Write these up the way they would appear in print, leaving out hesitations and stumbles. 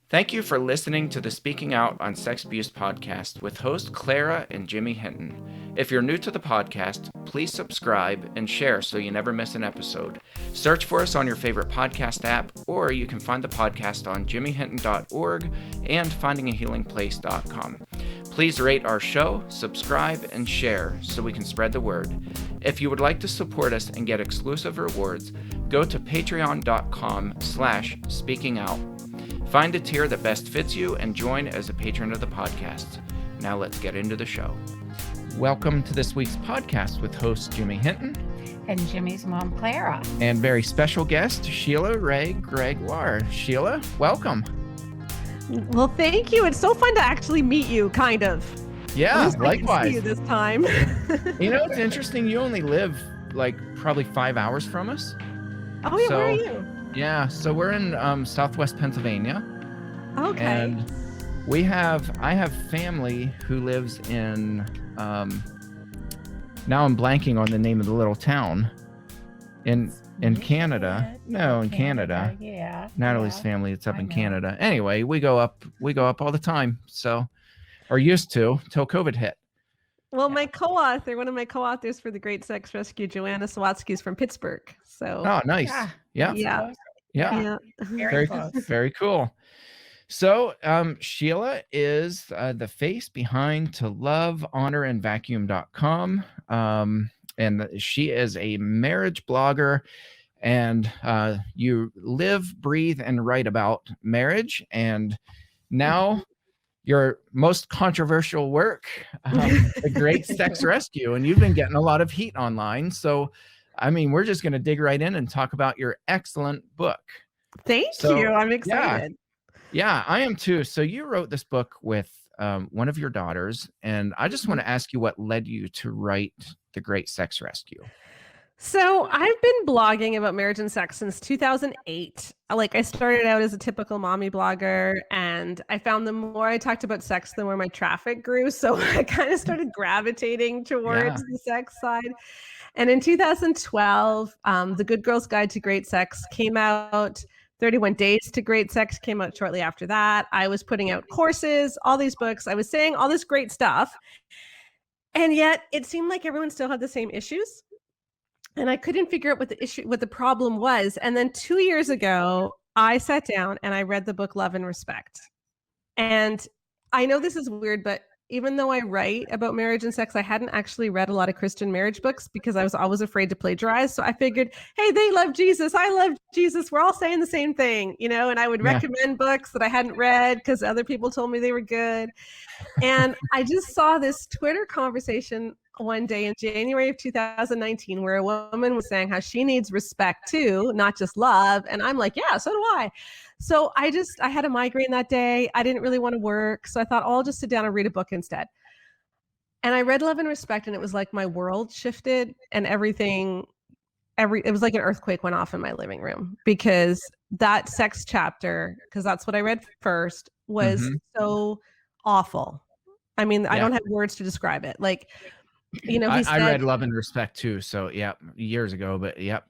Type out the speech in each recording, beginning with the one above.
Thank you for listening to the Speaking Out on Sex Abuse podcast with host Clara and Jimmy Hinton. If you're new to the podcast, please subscribe and share so you never miss an episode. Search for us on your favorite podcast app, or you can find the podcast on jimmyhinton.org and findingahealingplace.com. Please rate our show, subscribe, and share so we can spread the word. If you would like to support us and get exclusive rewards, go to patreon.com/speakingout. Find a tier that best fits you and join as a patron of the podcast. Now let's get into the show. Welcome to this week's podcast with host Jimmy Hinton. And Jimmy's mom, Clara. And very special guest, Sheila Wray Gregoire. Sheila, welcome. Well, thank you. It's so fun to actually meet you, kind of. Yeah, likewise. I can see you this time. You know, it's interesting. You only live like probably 5 hours from us. Oh, yeah. Where are you? Yeah, so we're in Southwest Pennsylvania. Okay. And I have family who lives in, now I'm blanking on the name of the little town in Canada. No, in Canada. Yeah. Natalie's family, it's up in Canada. Anyway, we go up all the time. So, or used to, till COVID hit. Well, one of my co-authors for The Great Sex Rescue, Joanna Sawatsky, is from Pittsburgh. So. Oh, nice. Yeah. Very cool. So, Sheila is the face behind To Love, Honor, and Vacuum.com. And she is a marriage blogger, and you live, breathe, and write about marriage. And now your most controversial work, The Great Sex Rescue, and you've been getting a lot of heat online. So, I mean, we're just going to dig right in and talk about your excellent book. Thank you. I'm excited. Yeah, I am too. So you wrote this book with one of your daughters, and I just want to ask you what led you to write The Great Sex Rescue. So I've been blogging about marriage and sex since 2008. I started out as a typical mommy blogger, and I found the more I talked about sex, the more my traffic grew. So I kind of started gravitating towards the sex side. And in 2012, The Good Girl's Guide to Great Sex came out. 31 Days to Great Sex came out shortly after that. I was putting out courses, all these books. I was saying all this great stuff. And yet it seemed like everyone still had the same issues. And I couldn't figure out what the problem was. And then 2 years ago, I sat down and I read the book Love and Respect. And I know this is weird, but even though I write about marriage and sex, I hadn't actually read a lot of Christian marriage books because I was always afraid to plagiarize. So I figured, hey, they love Jesus. I love Jesus. We're all saying the same thing, and I would recommend books that I hadn't read because other people told me they were good. And I just saw this Twitter conversation one day in January of 2019 where a woman was saying how she needs respect too, not just love. And I'm like, yeah, so do I. So I had a migraine that day. I didn't really want to work. So I thought, I'll just sit down and read a book instead. And I read Love and Respect, and it was like my world shifted and everything. It was like an earthquake went off in my living room because that sex chapter, because that's what I read first, was so awful. I mean, I don't have words to describe it. He said, I read Love and Respect too. So years ago, but I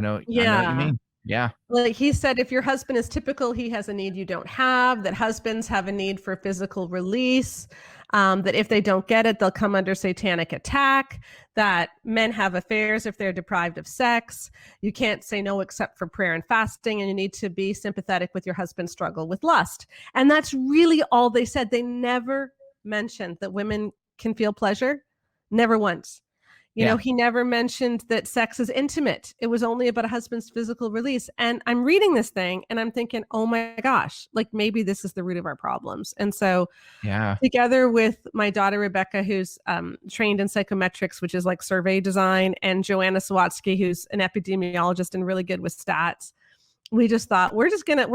know what you mean. Yeah. He said, if your husband is typical, he has a need you don't have, that husbands have a need for physical release, that if they don't get it, they'll come under satanic attack, that men have affairs if they're deprived of sex. You can't say no except for prayer and fasting, and you need to be sympathetic with your husband's struggle with lust. And that's really all they said. They never mentioned that women can feel pleasure. Never once. He never mentioned that sex is intimate. It was only about a husband's physical release. And I'm reading this thing and I'm thinking, oh my gosh, maybe this is the root of our problems. And so together with my daughter, Rebecca, who's trained in psychometrics, which is like survey design, and Joanna Sawatsky, who's an epidemiologist and really good with stats, we just thought we're just gonna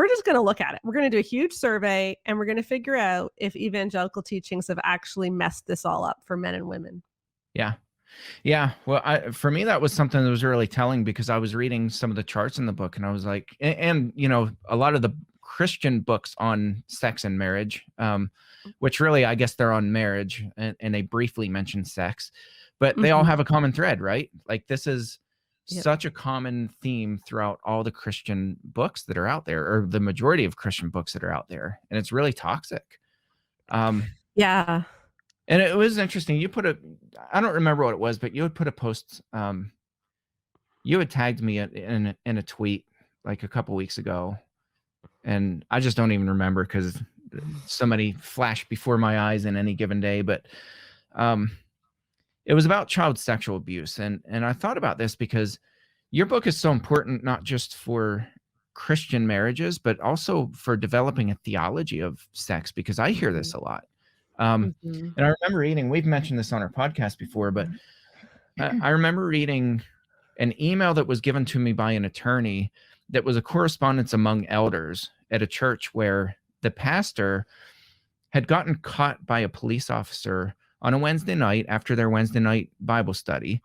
look at it. We're gonna do a huge survey and we're gonna figure out if evangelical teachings have actually messed this all up for men and women. Yeah. Well, for me, that was something that was really telling because I was reading some of the charts in the book and I was like, and a lot of the Christian books on sex and marriage, which really, I guess they're on marriage and they briefly mention sex, but they all have a common thread, right? This is such a common theme throughout all the Christian books that are out there, or the majority of Christian books that are out there. And it's really toxic. Yeah. And it was interesting. I don't remember what it was, but you had put a post, you had tagged me in a tweet like a couple weeks ago. And I just don't even remember because so many flash before my eyes in any given day. But it was about child sexual abuse. And I thought about this because your book is so important, not just for Christian marriages, but also for developing a theology of sex, because I hear this a lot. And I remember reading, we've mentioned this on our podcast before, but I remember reading an email that was given to me by an attorney that was a correspondence among elders at a church where the pastor had gotten caught by a police officer on a Wednesday night after their Wednesday night Bible study.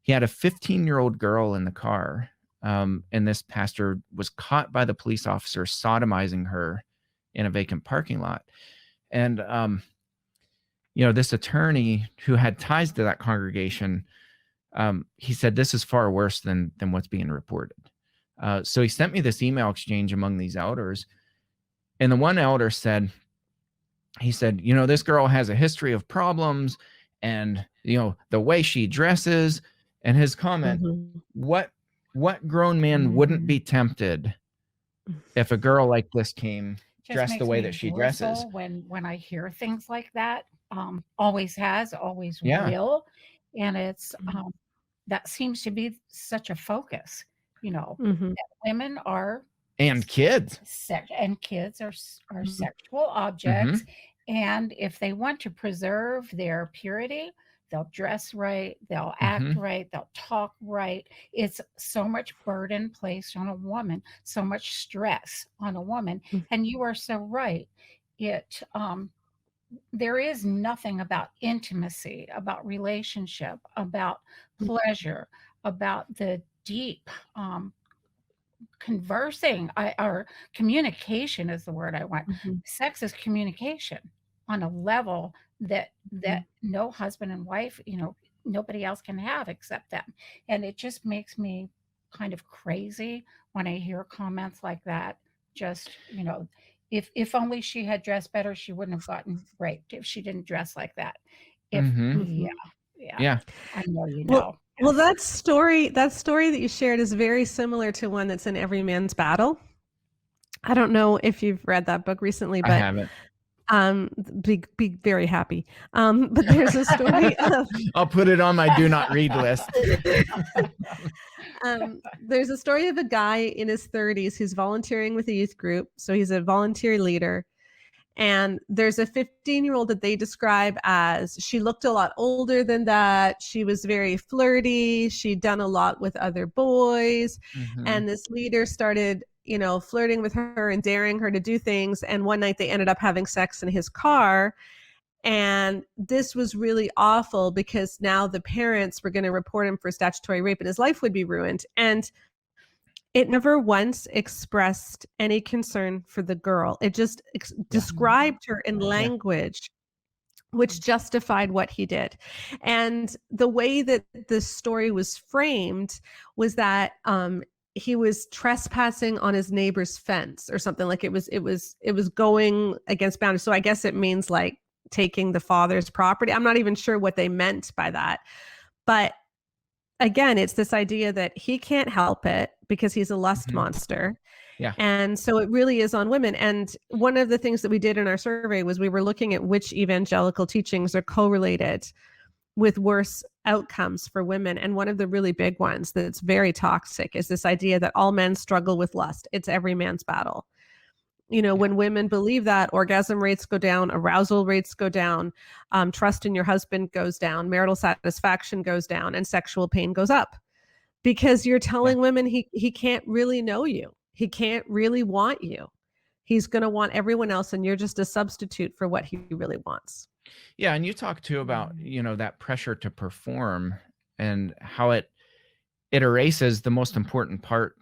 He had a 15-year-old girl in the car, and this pastor was caught by the police officer sodomizing her in a vacant parking lot. And this attorney who had ties to that congregation, he said, this is far worse than what's being reported. So he sent me this email exchange among these elders. And the one elder said, this girl has a history of problems and, the way she dresses. And his comment, what grown man wouldn't be tempted if a girl like this came dressed the way that she dresses? When I hear things like that, always has, always will. And it's, that seems to be such a focus, that women are, and kids are sexual objects. And if they want to preserve their purity, they'll dress right, they'll act right, they'll talk right. It's so much burden placed on a woman, so much stress on a woman. And you are so right. There is nothing about intimacy, about relationship, about pleasure, about the deep conversing, or communication is the word I want. Sex is communication on a level that no husband and wife, nobody else can have except them. And it just makes me kind of crazy when I hear comments like that. Just, if only she had dressed better, she wouldn't have gotten raped if she didn't dress like that. Yeah. I know, Well, that story that you shared is very similar to one that's in Every Man's Battle. I don't know if you've read that book recently, but I haven't. Be very happy. But there's a story of I'll put it on my do not read list. There's a story of a guy in his 30s who's volunteering with a youth group. So he's a volunteer leader. And there's a 15-year-old that they describe as, she looked a lot older than that. She was very flirty. She'd done a lot with other boys. And this leader started, flirting with her and daring her to do things. And one night they ended up having sex in his car. And this was really awful because now the parents were going to report him for statutory rape and his life would be ruined. And it never once expressed any concern for the girl. It just described her in language which justified what he did. And the way that this story was framed was that he was trespassing on his neighbor's fence or something. Like it was going against boundaries. So I guess it means like taking the father's property. I'm not even sure what they meant by that. But again, it's this idea that he can't help it because he's a lust monster. Yeah. And so it really is on women. And one of the things that we did in our survey was we were looking at which evangelical teachings are correlated with worse outcomes for women. And one of the really big ones that's very toxic is this idea that all men struggle with lust. It's every man's battle. When women believe that, orgasm rates go down, arousal rates go down, trust in your husband goes down, marital satisfaction goes down, and sexual pain goes up. Because you're telling women he can't really know you. He can't really want you. He's going to want everyone else, and you're just a substitute for what he really wants. Yeah, and you talk too about, that pressure to perform and how it erases the most important part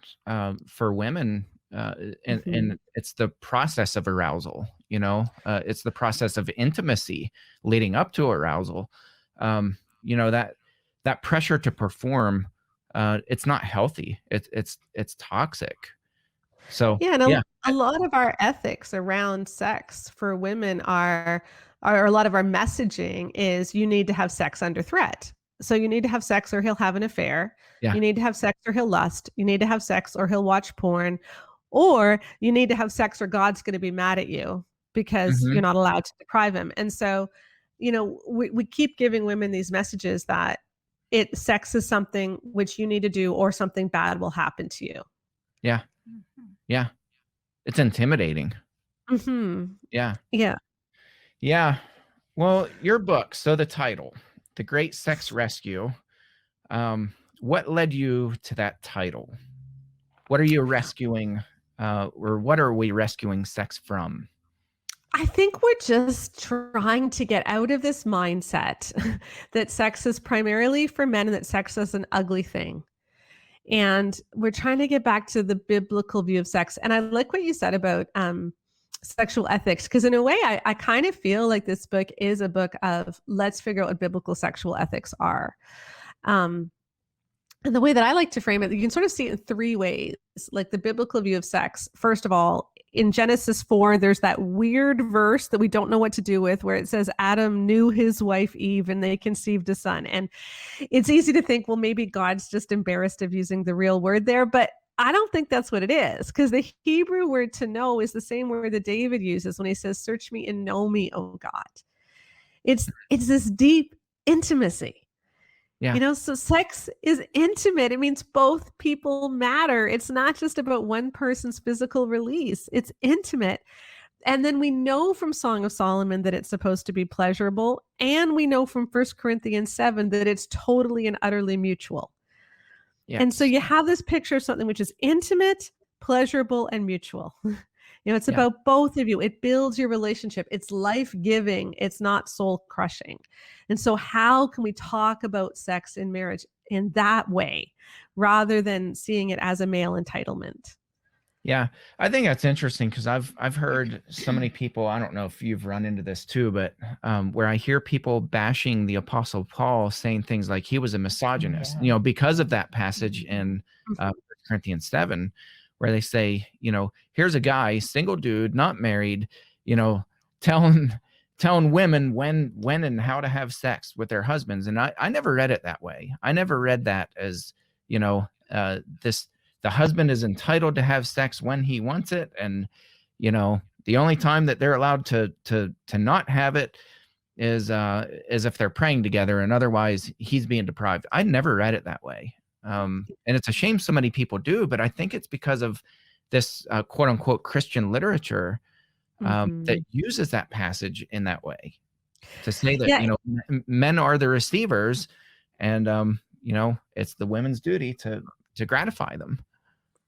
for women. And it's the process of arousal, it's the process of intimacy leading up to arousal. That pressure to perform it's not healthy. It's toxic. So Yeah, and yeah. a lot of our ethics around sex for women are a lot of our messaging is you need to have sex under threat. So you need to have sex or he'll have an affair. Yeah. You need to have sex or he'll lust. You need to have sex or he'll watch porn. Or you need to have sex or God's going to be mad at you because Mhm. you're not allowed to deprive him. And so, we keep giving women these messages that sex is something which you need to do or something bad will happen to you. Yeah. Yeah. It's intimidating. Mm-hmm. Yeah. Yeah. Yeah. Well, your book, so the title, The Great Sex Rescue, what led you to that title? What are you rescuing, or what are we rescuing sex from? I think we're just trying to get out of this mindset that sex is primarily for men and that sex is an ugly thing. And we're trying to get back to the biblical view of sex. And I like what you said about sexual ethics, because in a way, I kind of feel like this book is a book of let's figure out what biblical sexual ethics are. And the way that I like to frame it, you can sort of see it in three ways. Like the biblical view of sex, first of all, in Genesis 4, there's that weird verse that we don't know what to do with, where it says Adam knew his wife Eve and they conceived a son. And it's easy to think, well, maybe God's just embarrassed of using the real word there, but I don't think that's what it is, because the Hebrew word to know is the same word that David uses when he says, search me and know me, oh God. It's this deep intimacy. Yeah. So sex is intimate. It means both people matter. It's not just about one person's physical release. It's intimate. And then we know from Song of Solomon that it's supposed to be pleasurable. And we know from 1 Corinthians 7 that it's totally and utterly mutual. Yes. And so you have this picture of something which is intimate, pleasurable, and mutual. It's about both of you. It builds your relationship. It's life-giving. It's not soul-crushing. And so how can we talk about sex in marriage in that way rather than seeing it as a male entitlement? Yeah, I think that's interesting because I've heard so many people, I don't know if you've run into this too, but where I hear people bashing the Apostle Paul, saying things like he was a misogynist, because of that passage in 1 Corinthians 7, where they say, here's a guy, single dude, not married, telling women when and how to have sex with their husbands. And I never read it that way. I never read that as, the husband is entitled to have sex when he wants it. And, the only time that they're allowed to not have it is if they're praying together, and otherwise he's being deprived. I never read it that way. And it's a shame so many people do, but I think it's because of this quote unquote Christian literature that uses that passage in that way to say that, men are the receivers, and, it's the women's duty to gratify them.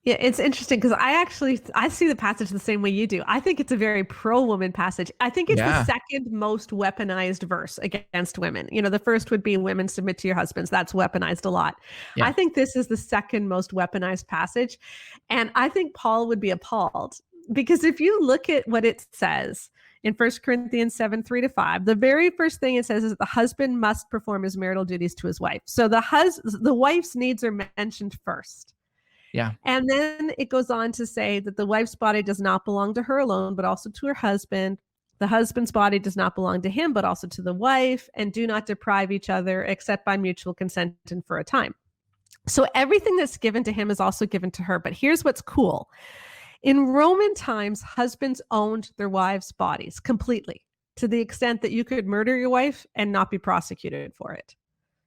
Yeah, it's interesting because I see the passage the same way you do. I think it's a very pro-woman passage. I think it's the second most weaponized verse against women. The first would be women submit to your husbands. That's weaponized a lot. Yeah. I think this is the second most weaponized passage. And I think Paul would be appalled, because if you look at what it says in 1 Corinthians 7, 3-5, the very first thing it says is that the husband must perform his marital duties to his wife. So the wife's needs are mentioned first. Yeah. And then it goes on to say that the wife's body does not belong to her alone, but also to her husband. The husband's body does not belong to him, but also to the wife, and do not deprive each other except by mutual consent and for a time. So everything that's given to him is also given to her. But here's what's cool. In Roman times, husbands owned their wives' bodies completely, to the extent that you could murder your wife and not be prosecuted for it.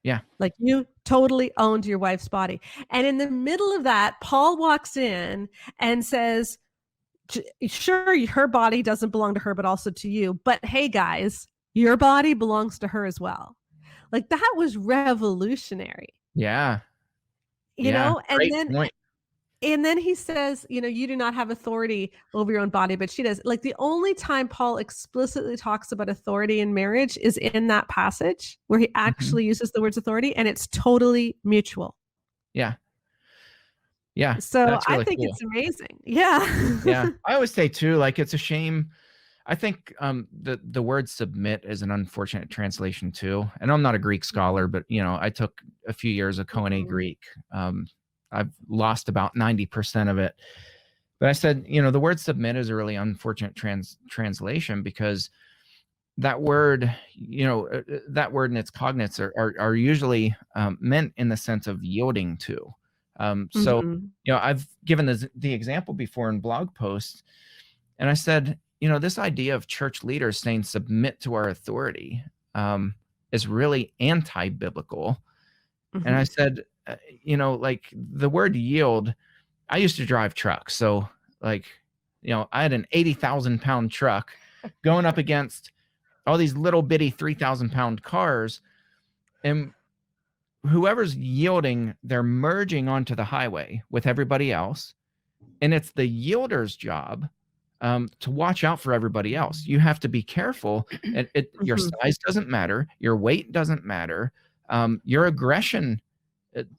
Yeah. Like you totally owned your wife's body. And in the middle of that, Paul walks in and says, sure, her body doesn't belong to her, but also to you. But hey, guys, your body belongs to her as well. Like that was revolutionary. Yeah. You know, and then he says, you do not have authority over your own body, but she does. Like the only time Paul explicitly talks about authority in marriage is in that passage where he actually uses the words authority, and it's totally mutual. Yeah. Yeah. So really I think cool. It's amazing. Yeah. Yeah. I always say too, like, it's a shame. I think the word submit is an unfortunate translation too. And I'm not a Greek scholar, but I took a few years of Koine Greek. I've lost about 90% of it. But I said, the word submit is a really unfortunate translation, because that word, that word and its cognates are usually meant in the sense of yielding to. So, I've given the example before in blog posts, and I said, this idea of church leaders saying submit to our authority is really anti-biblical. And I said, like the word yield, I used to drive trucks. So like, I had an 80,000 pound truck going up against all these little bitty 3,000 pound cars. And whoever's yielding, they're merging onto the highway with everybody else. And it's the yielder's job to watch out for everybody else. You have to be careful. Your size doesn't matter. Your weight doesn't matter. Your aggression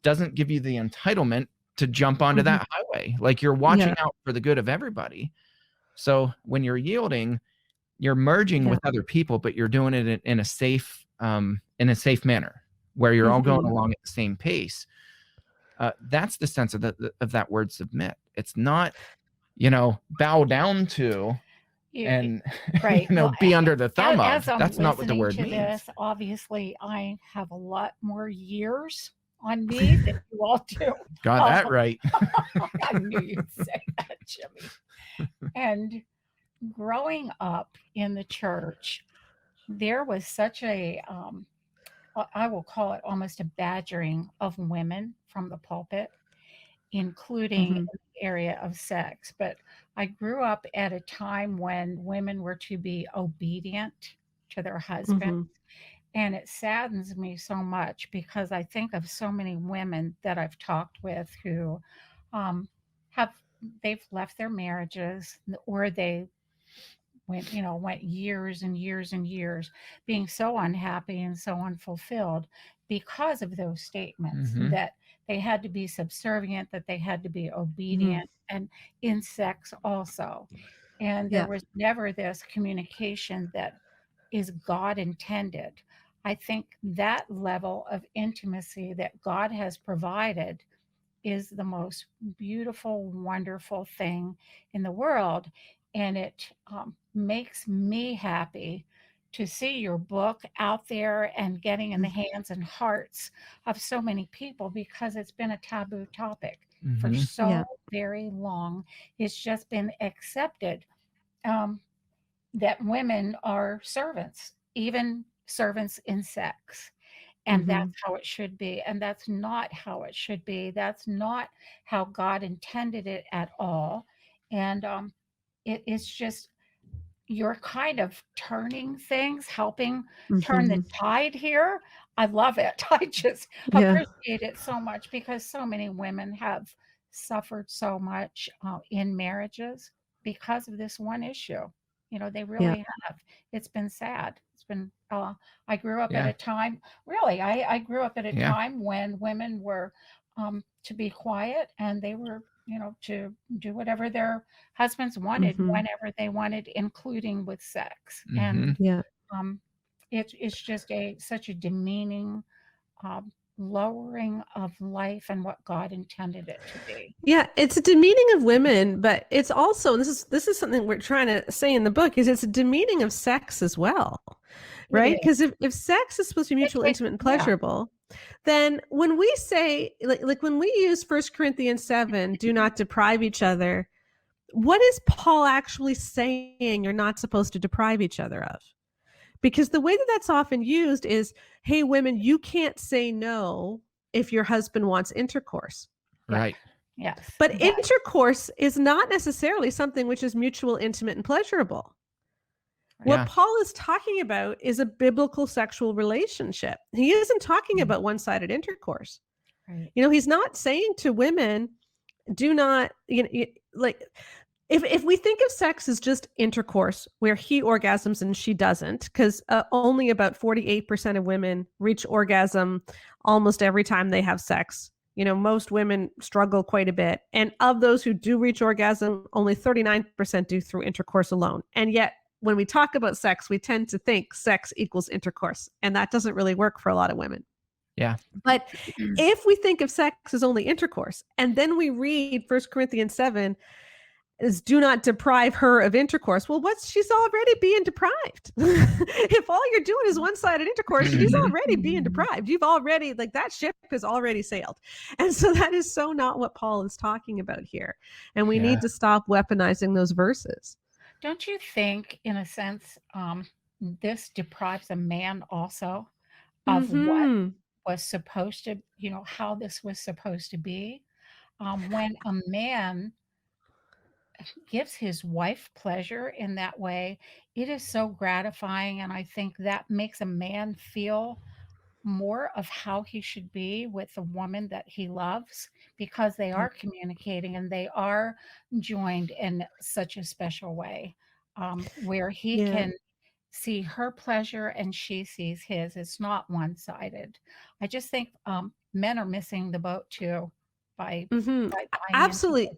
doesn't give you the entitlement to jump onto that highway. Like, you're watching out for the good of everybody. So when you're yielding, you're merging with other people, but you're doing it in a safe manner where you're all going along at the same pace. That's the sense of that word submit. It's not, bow down to and right. be under the thumb of. As I'm That's not what the word means. This, obviously, I have a lot more years on me than you all do. Got that right. I knew you'd say that, Jimmy. And growing up in the church, there was such a, I will call it almost a badgering of women from the pulpit, including the area of sex. But I grew up at a time when women were to be obedient to their husbands. And it saddens me so much, because I think of so many women that I've talked with who they've left their marriages, or they went years and years and years being so unhappy and so unfulfilled because of those statements that they had to be subservient, that they had to be obedient, and in sex also. And there was never this communication that is God intended. I think that level of intimacy that God has provided is the most beautiful, wonderful thing in the world. And it makes me happy to see your book out there and getting in the hands and hearts of so many people, because it's been a taboo topic for so very long. It's just been accepted that women are servants, even servants in sex. And that's how it should be. And that's not how it should be. That's not how God intended it at all. And it's just, you're kind of turning things, helping turn the tide here. I love it. I just appreciate it so much, because so many women have suffered so much in marriages because of this one issue. They really have. It's been sad. It's been, I grew up at a time, really, I grew up at a time when women were to be quiet, and they were, to do whatever their husbands wanted, whenever they wanted, including with sex. And it's just such a demeaning lowering of life and what God intended it to be. Yeah, it's a demeaning of women, but it's also, and this is something we're trying to say in the book, is it's a demeaning of sex as well, right? Because if sex is supposed to be mutual, intimate, and pleasurable, then when we say, like when we use 1 Corinthians 7, do not deprive each other, what is Paul actually saying you're not supposed to deprive each other of? Because the way that that's often used is, hey, women, you can't say no if your husband wants intercourse. Right. Yes. But intercourse is not necessarily something which is mutual, intimate, and pleasurable. What Paul is talking about is a biblical sexual relationship. He isn't talking about one-sided intercourse. Right. He's not saying to women, do not, if we think of sex as just intercourse where he orgasms and she doesn't, because only about 48% of women reach orgasm almost every time they have sex. Most women struggle quite a bit. And of those who do reach orgasm, only 39% do through intercourse alone. And yet when we talk about sex, we tend to think sex equals intercourse, and that doesn't really work for a lot of women. Yeah. But if we think of sex as only intercourse, and then we read 1 Corinthians 7 is do not deprive her of intercourse. Well, she's already being deprived. If all you're doing is one-sided intercourse, she's already being deprived. You've already, like, that ship has already sailed. And so that is so not what Paul is talking about here. And we need to stop weaponizing those verses. Don't you think, in a sense, this deprives a man also of what was supposed to, how this was supposed to be? When a man gives his wife pleasure in that way, it is so gratifying. And I think that makes a man feel more of how he should be with the woman that he loves, because they are communicating and they are joined in such a special way, where he can see her pleasure and she sees his. It's not one-sided. I just think men are missing the boat too by absolutely.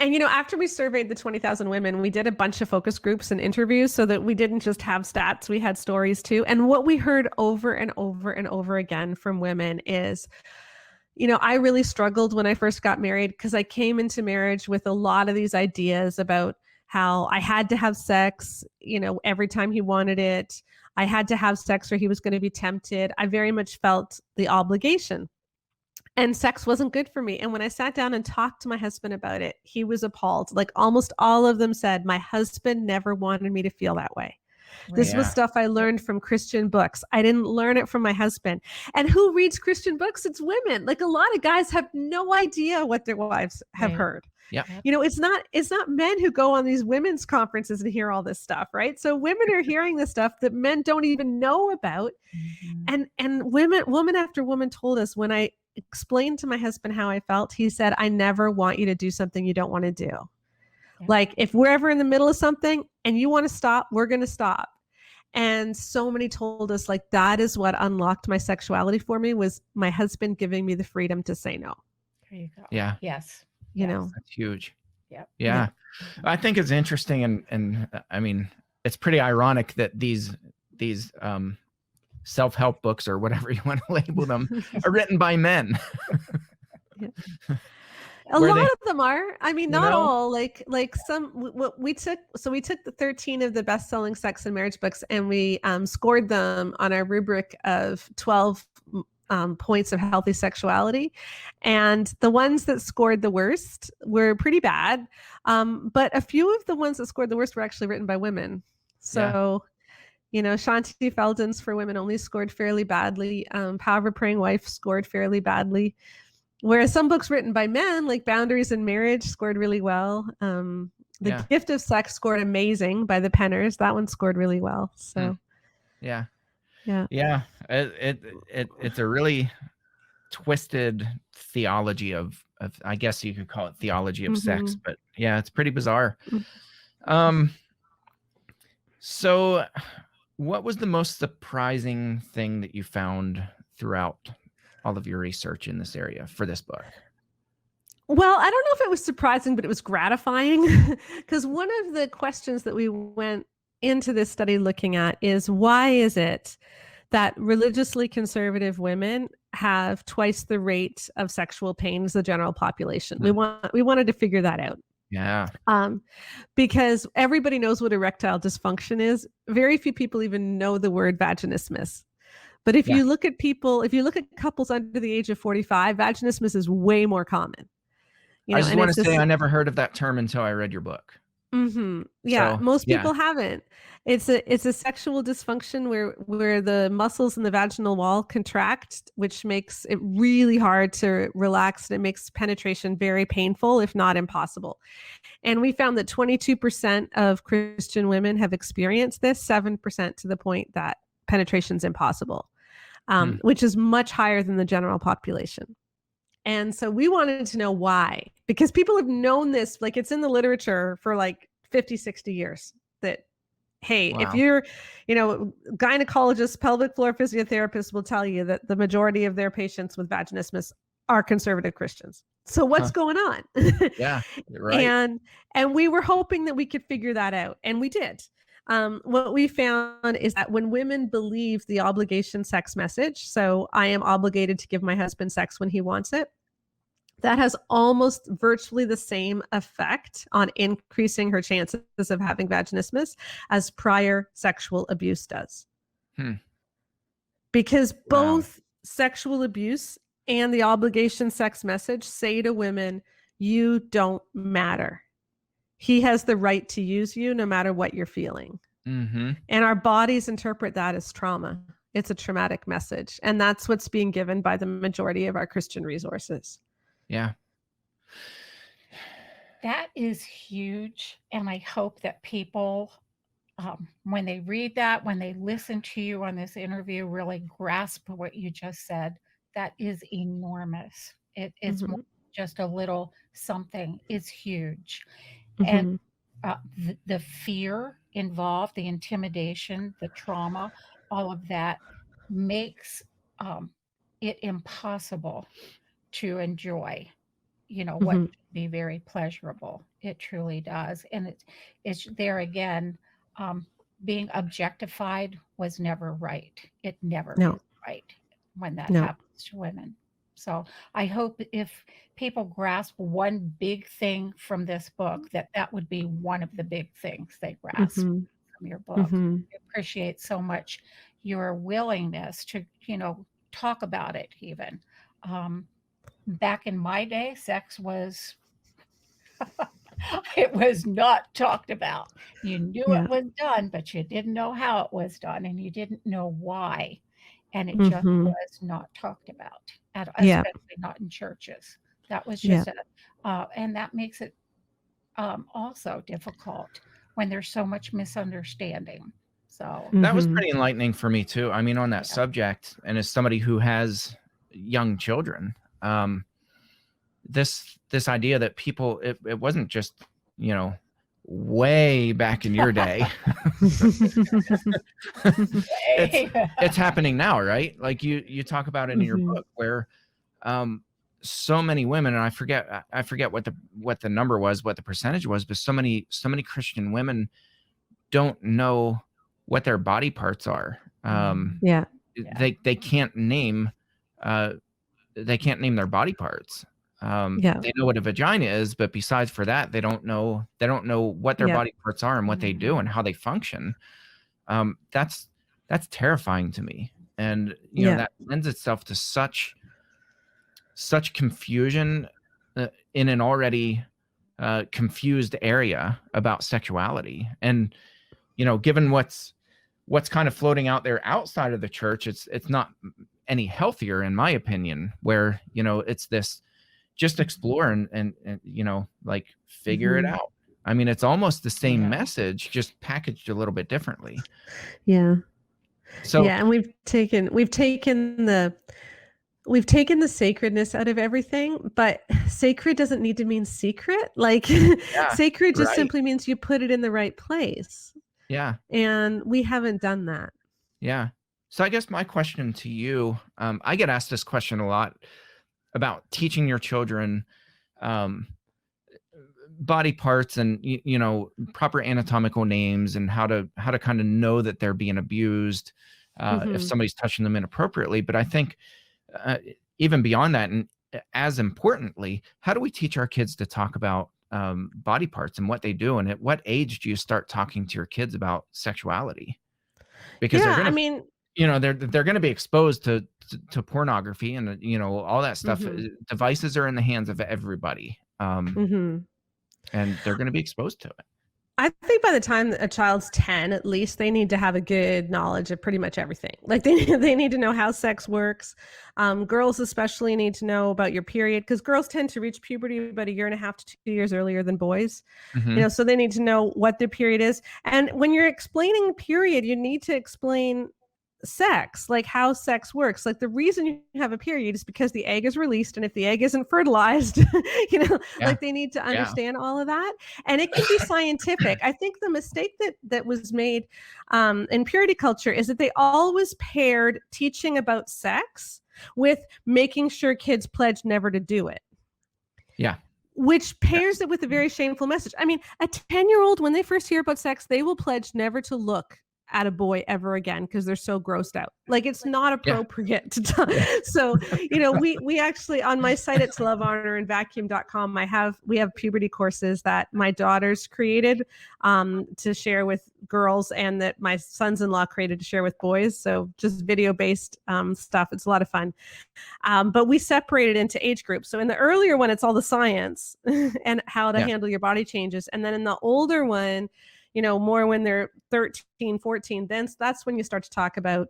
And, after we surveyed the 20,000 women, we did a bunch of focus groups and interviews so that we didn't just have stats, we had stories too. And what we heard over and over and over again from women is, I really struggled when I first got married because I came into marriage with a lot of these ideas about how I had to have sex, every time he wanted it. I had to have sex or he was going to be tempted. I very much felt the obligation. And sex wasn't good for me. And when I sat down and talked to my husband about it, he was appalled. Like almost all of them said, my husband never wanted me to feel that way. This was stuff I learned from Christian books. I didn't learn it from my husband. And who reads Christian books? It's women. Like a lot of guys have no idea what their wives have heard. Yeah. It's not men who go on these women's conferences and hear all this stuff, right? So women are hearing this stuff that men don't even know about. And woman after woman told us, when I explained to my husband how I felt, he said, I never want you to do something you don't want to do. Like if we're ever in the middle of something and you want to stop, we're going to stop. And so many told us, like, that is what unlocked my sexuality for me, was my husband giving me the freedom to say no. There you go. Yeah. Yes. That's huge. Yep. Yeah. I think it's interesting. And I mean, it's pretty ironic that these self-help books, or whatever you want to label them, are written by men. A lot of them are. I mean, not all. Like some. We took the 13 of the best-selling sex and marriage books, and we scored them on our rubric of 12 points of healthy sexuality, and the ones that scored the worst were pretty bad. But a few of the ones that scored the worst were actually written by women. So. Shanti Felden's For Women Only scored fairly badly. Power of a Praying Wife scored fairly badly. Whereas some books written by men, like Boundaries in Marriage, scored really well. The Gift of Sex scored amazing by the Penners. That one scored really well. So, yeah. It's a really twisted theology of I guess you could call it theology of sex, but it's pretty bizarre. So, what was the most surprising thing that you found throughout all of your research in this area for this book? Well, I don't know if it was surprising, but it was gratifying, because one of the questions that we went into this study looking at is, why is it that religiously conservative women have twice the rate of sexual pain as the general population? We wanted to figure that out. Yeah. Because everybody knows what erectile dysfunction is. Very few people even know the word vaginismus. But if you look at couples under the age of 45, vaginismus is way more common. I just want to say I never heard of that term until I read your book. Yeah, so, most people haven't. It's a sexual dysfunction where the muscles in the vaginal wall contract, which makes it really hard to relax, and it makes penetration very painful, if not impossible. And we found that 22% of Christian women have experienced this, 7% to the point that penetration's impossible, which is much higher than the general population. And so we wanted to know why, because people have known this, like it's in the literature for like 50, 60 years that, hey, if you're, gynecologists, pelvic floor physiotherapists will tell you that the majority of their patients with vaginismus are conservative Christians. So what's going on? Yeah, you're right. And we were hoping that we could figure that out, and we did. What we found is that when women believe the obligation sex message, so I am obligated to give my husband sex when he wants it, that has almost virtually the same effect on increasing her chances of having vaginismus as prior sexual abuse does. Because both sexual abuse and the obligation sex message say to women, you don't matter. He has the right to use you no matter what you're feeling. And our bodies interpret that as trauma. It's a traumatic message. And that's what's being given by the majority of our Christian resources. Yeah. That is huge. And I hope that people, when they read that, when they listen to you on this interview, really grasp what you just said. That is enormous. It's more just a little something. It's huge. And the fear involved, the intimidation, the trauma, all of that makes it impossible to enjoy, what should be very pleasurable. It truly does. And it's there again, being objectified was never right. It never is right when that happens to women. So I hope if people grasp one big thing from this book, that would be one of the big things they grasp from your book. I appreciate so much your willingness to, talk about it even. Back in my day, sex was, it was not talked about. You knew it was done, but you didn't know how it was done, and you didn't know why. And it just was not talked about, especially not in churches. That was just, and that makes it also difficult when there's so much misunderstanding. So that was pretty enlightening for me too. I mean, on that subject, and as somebody who has young children, this idea that people, it wasn't just, way back in your day. it's happening now, right? Like you talk about it in your book where so many women, and I forget what the number was, what the percentage was, but so many Christian women don't know what their body parts are. They can't name their body parts. They know what a vagina is, but besides for that, they don't know what their body parts are and what they do and how they function. That's terrifying to me. And that lends itself to such confusion in an already confused area about sexuality. And given what's kind of floating out there outside of the church, it's not any healthier, in my opinion, where it's this just explore and like figure it out. I mean, it's almost the same message, just packaged a little bit differently. So and we've taken the sacredness out of everything, but sacred doesn't need to mean secret. Like sacred just simply means you put it in the right place. And we haven't done that. So I guess my question to you, I get asked this question a lot about teaching your children body parts and proper anatomical names and how to kind of know that they're being abused if somebody's touching them inappropriately. But I think even beyond that, and as importantly, how do we teach our kids to talk about body parts and what they do? And at what age do you start talking to your kids about sexuality? Because they're going to be exposed to pornography and all that stuff. Devices are in the hands of everybody, and they're going to be exposed to it. I think by the time a child's 10, at least, they need to have a good knowledge of pretty much everything. Like they need to know how sex works. Girls especially need to know about your period, because girls tend to reach puberty about 1.5 to 2 years earlier than boys. So they need to know what their period is. And when you're explaining period, you need to explain sex, like how sex works. Like the reason you have a period is because the egg is released, and if the egg isn't fertilized, like they need to understand all of that. And it can be scientific. I think the mistake that was made in purity culture is that they always paired teaching about sex with making sure kids pledge never to do it. which pairs it with a very shameful message. I mean, a 10-year-old, when they first hear about sex, they will pledge never to look at a boy ever again because they're so grossed out. Like, it's not appropriate to talk. So, you know, we actually, on my site, it's lovehonorandvacuum.com, we have puberty courses that my daughters created to share with girls, and that my sons-in-law created to share with boys. So just video-based stuff. It's a lot of fun. But we separate it into age groups. So in the earlier one, it's all the science and how to handle your body changes. And then in the older one, you know, more when they're 13, 14, then that's when you start to talk about,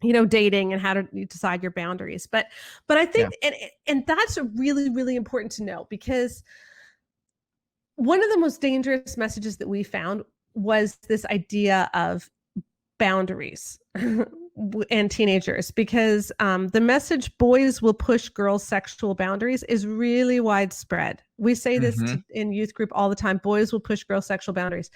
you know, dating and how to decide your boundaries. But I think, and that's really, really important to know, because one of the most dangerous messages that we found was this idea of boundaries and teenagers, because the message boys will push girls' sexual boundaries is really widespread. We say this in youth group all the time. Boys will push girls' sexual boundaries.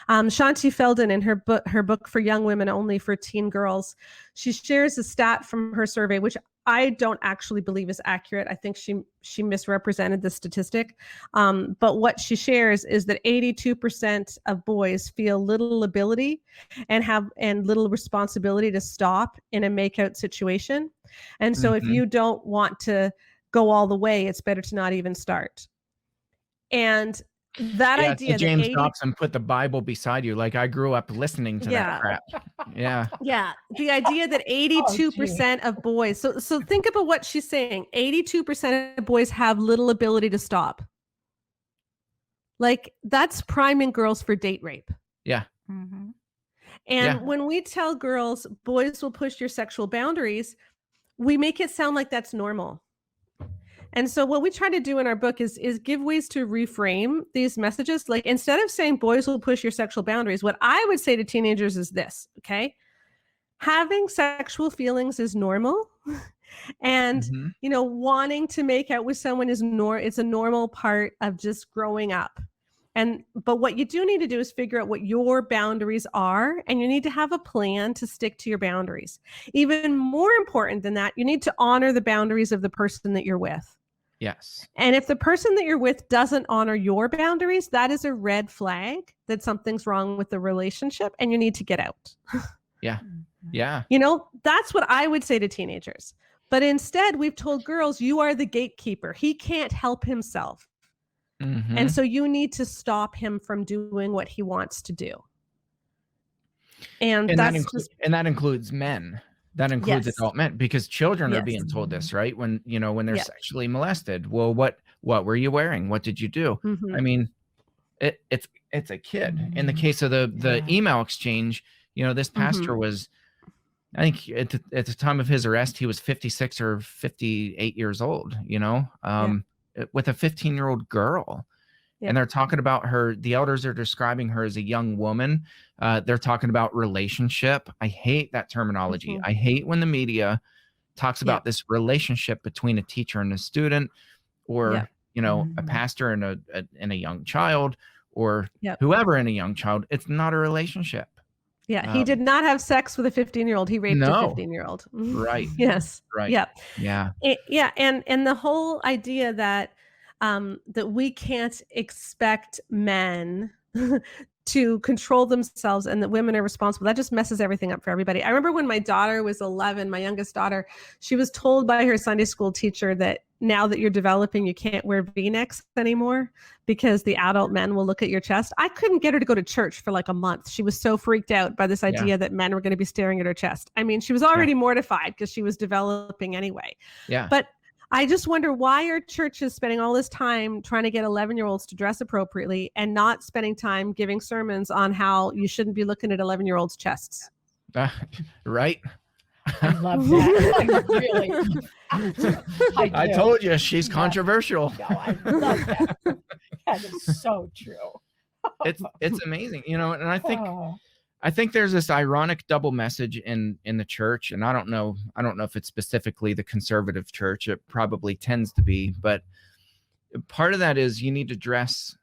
Shanti Feldon, in her book for young women only, for teen girls, she shares a stat from her survey, which I don't actually believe is accurate. I think she misrepresented the statistic. But what she shares is that 82% of boys feel little ability and little responsibility to stop in a makeout situation. And so if you don't want to go all the way, it's better to not even start. And that idea, James Dobson put the Bible beside you. Like, I grew up listening to that crap. Yeah. The idea that 82% of boys. So think about what she's saying. 82% of boys have little ability to stop. Like, that's priming girls for date rape. Yeah. And when we tell girls, boys will push your sexual boundaries, we make it sound like that's normal. And so what we try to do in our book is give ways to reframe these messages. Like, instead of saying boys will push your sexual boundaries, what I would say to teenagers is this, okay? Having sexual feelings is normal. And, you know, wanting to make out with someone is it's a normal part of just growing up. But what you do need to do is figure out what your boundaries are, and you need to have a plan to stick to your boundaries. Even more important than that, you need to honor the boundaries of the person that you're with. Yes. And if the person that you're with doesn't honor your boundaries, that is a red flag that something's wrong with the relationship and you need to get out. Yeah. You know, that's what I would say to teenagers. But instead, we've told girls, you are the gatekeeper. He can't help himself. And so you need to stop him from doing what he wants to do. And that includes men. That includes adult men, because children are being told this, right? When they're sexually molested. Well, what were you wearing? What did you do? I mean, it's a kid. In the case of the email exchange, you know, this pastor was, I think at the time of his arrest, he was 56 or 58 years old, you know, with a 15-year-old girl. And they're talking about her. The elders are describing her as a young woman. They're talking about relationship. I hate that terminology. I hate when the media talks about this relationship between a teacher and a student, or, you know, a pastor and a young child, or whoever and a young child. It's not a relationship. He did not have sex with a 15-year-old. He raped a 15-year-old. Right. Yes. Right. Yeah. And the whole idea that that we can't expect men to control themselves and that women are responsible, that just messes everything up for everybody. I remember when my daughter was 11, my youngest daughter, she was told by her Sunday school teacher that now that you're developing, you can't wear V-necks anymore because the adult men will look at your chest. I couldn't get her to go to church for like a month. She was so freaked out by this idea that men were going to be staring at her chest. I mean, she was already mortified because she was developing anyway. But I just wonder, why are churches spending all this time trying to get 11-year-olds to dress appropriately and not spending time giving sermons on how you shouldn't be looking at 11-year-olds' chests? Right. I love that. I told you she's controversial. No, I love that. That is so true. It's amazing, you know, and I think there's this ironic double message in the church, and I don't know if it's specifically the conservative church. It probably tends to be, but part of that is you need to dress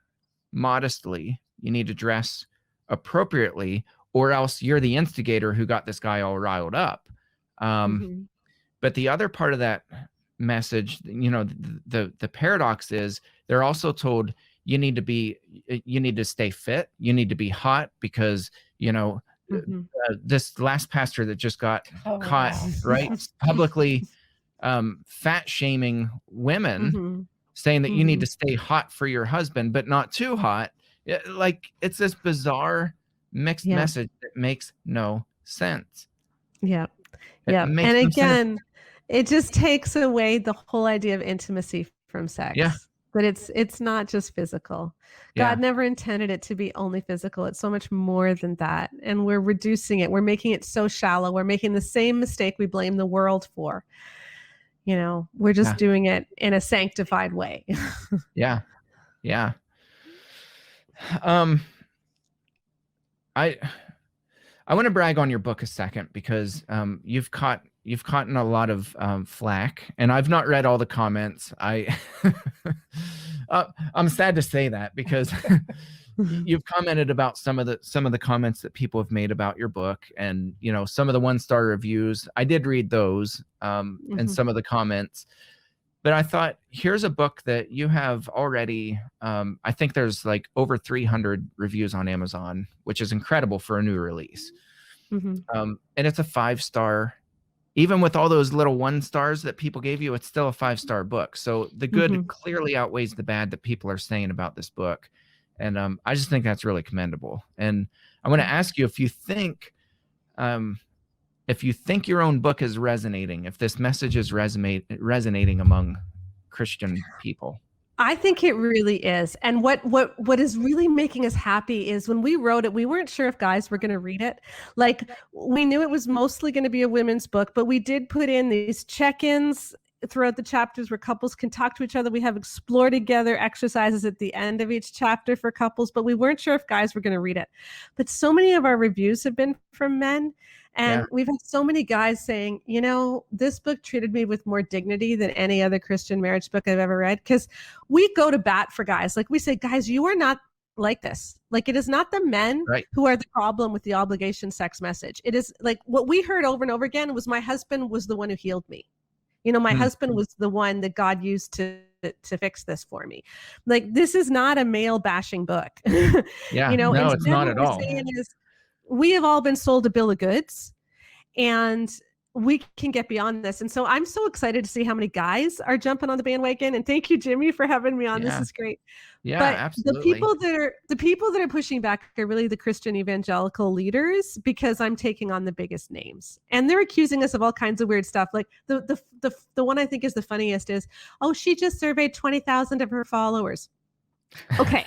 modestly, you need to dress appropriately, or else you're the instigator who got this guy all riled up. But the other part of that message, the paradox is they're also told you need to stay fit, you need to be hot, because this last pastor that just got caught, wow. right, publicly fat shaming women, saying that you need to stay hot for your husband, but not too hot. Like, it's this bizarre mixed message that makes no sense. Yeah. And again, it just takes away the whole idea of intimacy from sex. Yeah. But it's not just physical. God never intended it to be only physical. It's so much more than that. And we're reducing it. We're making it so shallow. We're making the same mistake we blame the world for. We're just doing it in a sanctified way. Yeah. I want to brag on your book a second, because you've caught in a lot of flack, and I've not read all the comments. I'm sad to say that, because you've commented about some of the comments that people have made about your book, and some of the 1-star reviews. I did read those and some of the comments, but I thought, here's a book that you have already. I think there's like over 300 reviews on Amazon, which is incredible for a new release. And it's a 5-star. Even with all those little 1 stars that people gave you, it's still a 5-star book. So the good clearly outweighs the bad that people are saying about this book. And I just think that's really commendable. And I want to ask you if you think your own book is resonating, if this message is resonating among Christian people. I think it really is. And what is really making us happy is when we wrote it, we weren't sure if guys were going to read it. Like, we knew it was mostly going to be a women's book, but we did put in these check-ins throughout the chapters where couples can talk to each other. We have explore together exercises at the end of each chapter for couples, but we weren't sure if guys were going to read it. But so many of our reviews have been from men. And we've had so many guys saying, this book treated me with more dignity than any other Christian marriage book I've ever read. Because we go to bat for guys. Like, we say, guys, you are not like this. Like, it is not the men who are the problem with the obligation sex message. It is like what we heard over and over again was, my husband was the one who healed me. My husband was the one that God used to fix this for me. Like, this is not a male bashing book. No, it's not at all. We have all been sold a bill of goods, and we can get beyond this. And so I'm so excited to see how many guys are jumping on the bandwagon. And thank you, Jimmy, for having me on. This is great. Yeah, but absolutely. The people that are pushing back are really the Christian evangelical leaders, because I'm taking on the biggest names, and they're accusing us of all kinds of weird stuff. Like the one I think is the funniest is, oh, she just surveyed 20,000 of her followers. Okay.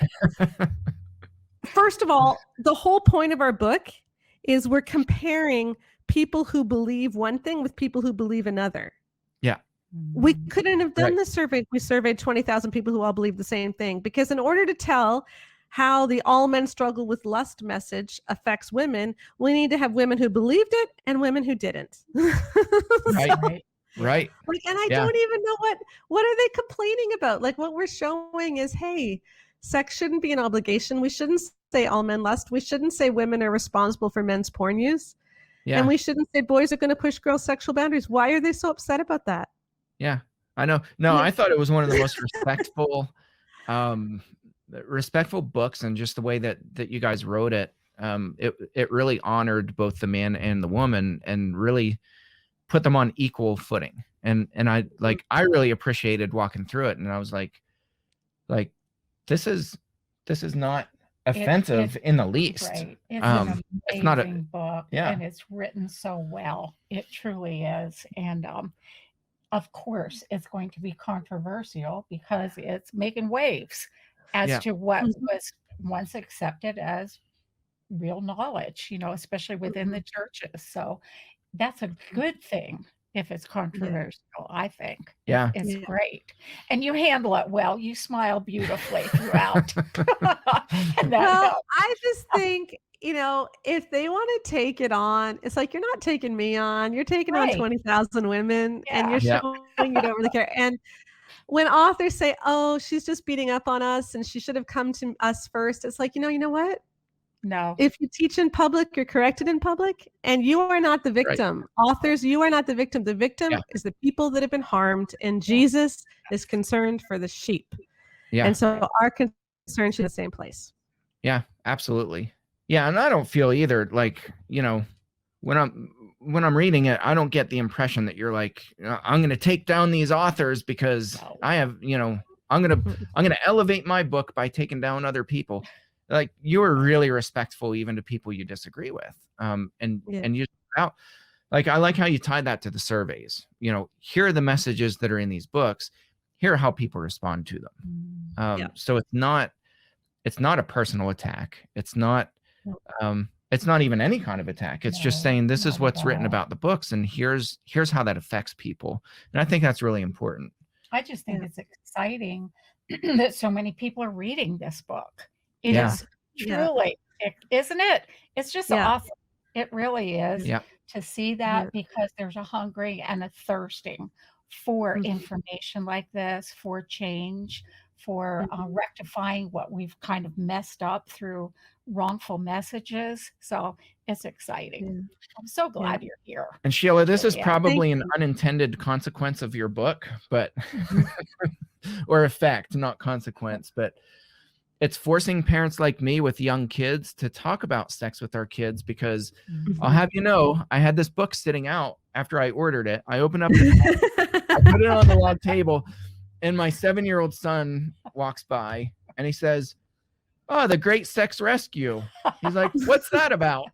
First of all, the whole point of our book is we're comparing people who believe one thing with people who believe another. Yeah. We couldn't have done this survey if we surveyed 20,000 people who all believe the same thing, because in order to tell how the all men struggle with lust message affects women, we need to have women who believed it and women who didn't. Right. Like, and I don't even know what are they complaining about? Like, what we're showing is, hey, sex shouldn't be an obligation. We shouldn't say all men lust. We shouldn't say women are responsible for men's porn use. Yeah. And we shouldn't say boys are going to push girls' sexual boundaries. Why are they so upset about that? Yeah, I know. No, I thought it was one of the most respectful books, and just the way that you guys wrote it. It really honored both the man and the woman, and really put them on equal footing. And I really appreciated walking through it. And I was like, this is not offensive in the least. Right. It's an amazing not a book, and it's written so well. It truly is. And of course, it's going to be controversial because it's making waves as to what was once accepted as real knowledge, especially within the churches. So that's a good thing. If it's controversial, I think. Yeah. It's great. And you handle it well. You smile beautifully throughout. I just think, if they want to take it on, it's like, you're not taking me on. You're taking on 20,000 women, and you're showing you don't really care. And when authors say, oh, she's just beating up on us and she should have come to us first, it's like, you know what? No. If you teach in public, you're corrected in public, and you are not the victim. Right. Authors, you are not the victim. The victim is the people that have been harmed, and Jesus is concerned for the sheep. Yeah. And so our concern should be the same place. Yeah, absolutely. Yeah, and I don't feel either, like, you know, when I'm reading it, I don't get the impression that you're like, I'm going to take down these authors because I have, you know, I'm going to elevate my book by taking down other people. Like, you are really respectful even to people you disagree with. And you out, like, I like how you tied that to the surveys. You know, here are the messages that are in these books. Here are how people respond to them. So it's not a personal attack. It's not even any kind of attack. It's just saying this is what's written about the books, and here's how that affects people. And I think that's really important. I just think it's exciting that so many people are reading this book. It is truly, isn't it? It's just awesome. It really is to see that because there's a hungering and a thirsting for information like this, for change, for rectifying what we've kind of messed up through wrongful messages. So it's exciting. I'm so glad you're here. And Sheila, this is probably an unintended consequence of your book, but or effect, not consequence, but it's forcing parents like me with young kids to talk about sex with our kids, because I'll have you know, I had this book sitting out after I ordered it. I opened up I put it on the log table, and my 7-year-old son walks by and he says, "Oh, the Great Sex Rescue." He's like, "What's that about?"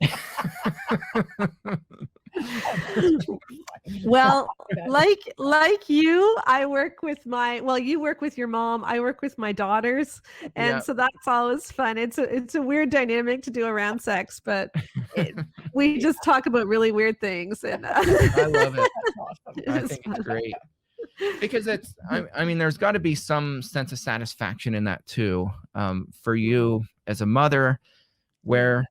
Well, like you, I work with you work with your mom, I work with my daughters, and so that's always fun. It's a weird dynamic to do around sex, but we just talk about really weird things, and I love it. I think it's great. Because it's, I mean, there's got to be some sense of satisfaction in that too, for you as a mother, where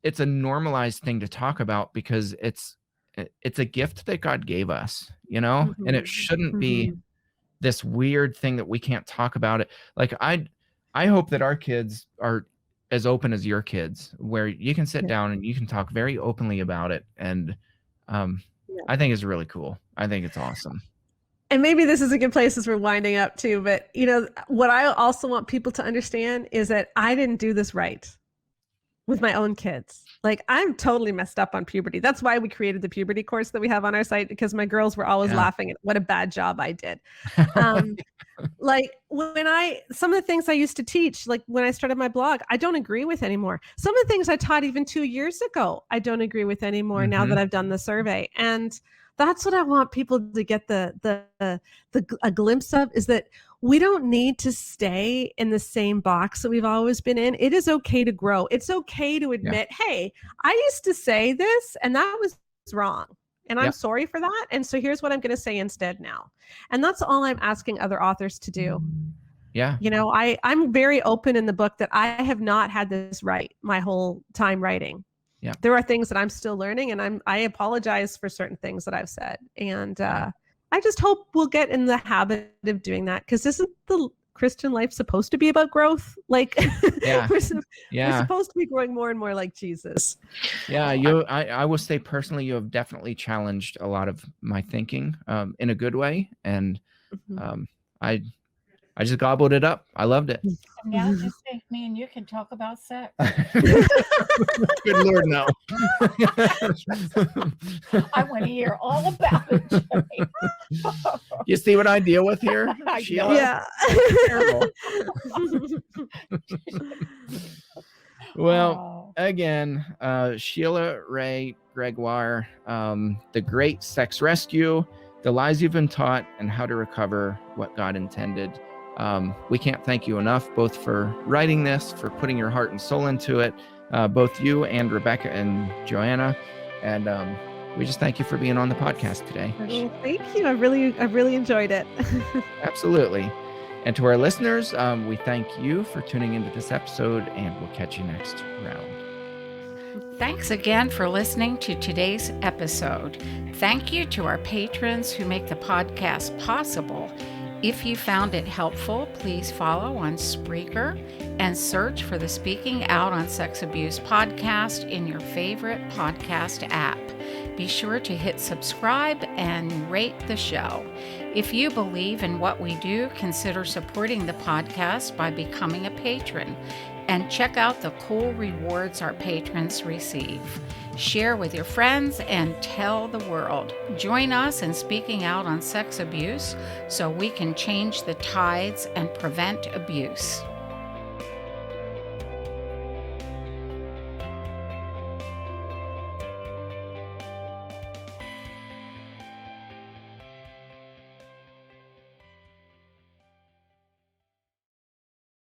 it's a normalized thing to talk about, because it's a gift that God gave us, you know, and it shouldn't be this weird thing that we can't talk about it. Like, I hope that our kids are as open as your kids, where you can sit down and you can talk very openly about it. And I think it's really cool. I think it's awesome. And maybe this is a good place as we're winding up too, but you know, what I also want people to understand is that I didn't do this right with my own kids. Like, I'm totally messed up on puberty. That's why we created the puberty course that we have on our site, because my girls were always laughing at what a bad job I did. Like, some of the things I used to teach, like when I started my blog, I don't agree with anymore. Some of the things I taught even 2 years ago, I don't agree with anymore now that I've done the survey. And that's what I want people to get a glimpse of, is that we don't need to stay in the same box that we've always been in. It is okay to grow. It's okay to admit, hey, I used to say this and that was wrong, and I'm sorry for that. And so here's what I'm going to say instead now. And that's all I'm asking other authors to do. Yeah. You know, I'm very open in the book that I have not had this right my whole time writing. Yeah. There are things that I'm still learning, and I apologize for certain things that I've said. And I just hope we'll get in the habit of doing that, because isn't the Christian life supposed to be about growth? Like, we're supposed to be growing more and more like Jesus. Yeah, I will say personally, you have definitely challenged a lot of my thinking in a good way. And I just gobbled it up. I loved it. And now just think me and you can talk about sex. Good Lord, no. I want to hear all about it. You see what I deal with here, Sheila? Yeah. Terrible. Well, again, Sheila Wray Gregoire, The Great Sex Rescue, The Lies You've Been Taught, and How to Recover What God Intended. We can't thank you enough, both for writing this, for putting your heart and soul into it, both you and Rebecca and Joanna. And we just thank you for being on the podcast today. Well, thank you. I've really enjoyed it. Absolutely. And to our listeners, we thank you for tuning into this episode, and we'll catch you next round. Thanks again for listening to today's episode. Thank you to our patrons who make the podcast possible. If you found it helpful, please follow on Spreaker and search for the Speaking Out on Sex Abuse podcast in your favorite podcast app. Be sure to hit subscribe and rate the show. If you believe in what we do, consider supporting the podcast by becoming a patron, and check out the cool rewards our patrons receive. Share with your friends and tell the world. Join us in speaking out on sex abuse so we can change the tides and prevent abuse.